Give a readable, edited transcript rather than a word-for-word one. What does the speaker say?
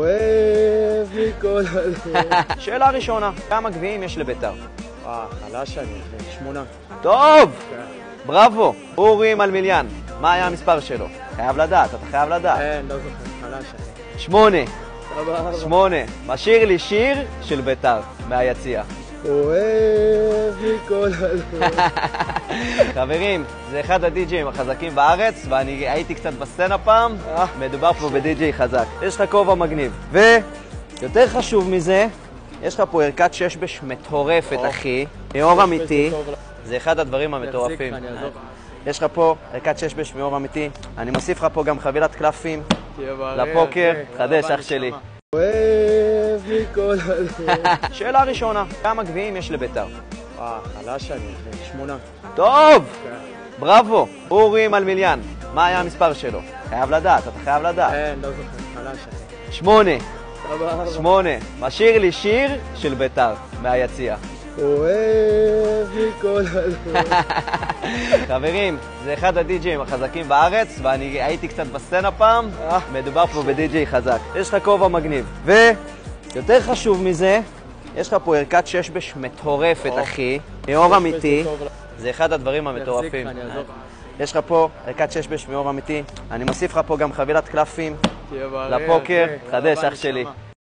אוהב מכל הלב. שאלה ראשונה, כמה גביעים יש לבית"ר? חלש אני, 8. טוב! בראבו! אורי מלמיליאן, מה היה המספר שלו? חייב לדעת, אתה חייב לדעת. לא זוכר, חלש אני. 8. סבבה. 8. משאיר לי שיר של בית"ר, מהיציע. אוהב מכל הלב. חברים, זה אחד הדי-ג'יים החזקים בארץ, ואני הייתי קצת בסצנה פעם, מדובר פה בדי-ג'יי חזק. יש לך כובע מגניב. ויותר חשוב מזה, יש לך פה ערכת ששבש מטורפת, אחי. מאור אמיתי. זה אחד הדברים המטורפים. יש לך פה ערכת ששבש מאור אמיתי. אני מוסיף לך פה גם חבילת קלפים לפוקר. חדש, אח שלי. אוהב מכל הלב. שאלה ראשונה, כמה גביעים יש לבית"ר? חלש אני, 8. טוב! בראבו! אורי מלמיליאן, מה היה המספר שלו? חייב לדעת, אתה חייב לדעת. לא זוכר, חלש אני. 8. סבבה. 8. משאיר לי שיר של בית"ר, מהיציע. אוהב מכל הלב. חברים, זה אחד הדי-ג'יים החזקים בארץ, ואני הייתי קצת בסצנה פעם, מדובר פה בדי-ג'יי חזק. יש לך כובע מגניב. ויותר חשוב מזה, יש לך פה ערכת ששבש מטורפת, אחי. מאור אמיתי. זה אחד הדברים המטורפים. יש לך פה ערכת ששבש מאור אמיתי. אני מוסיף לך פה גם חבילת קלפים לפוקר. חדש, אח שלי.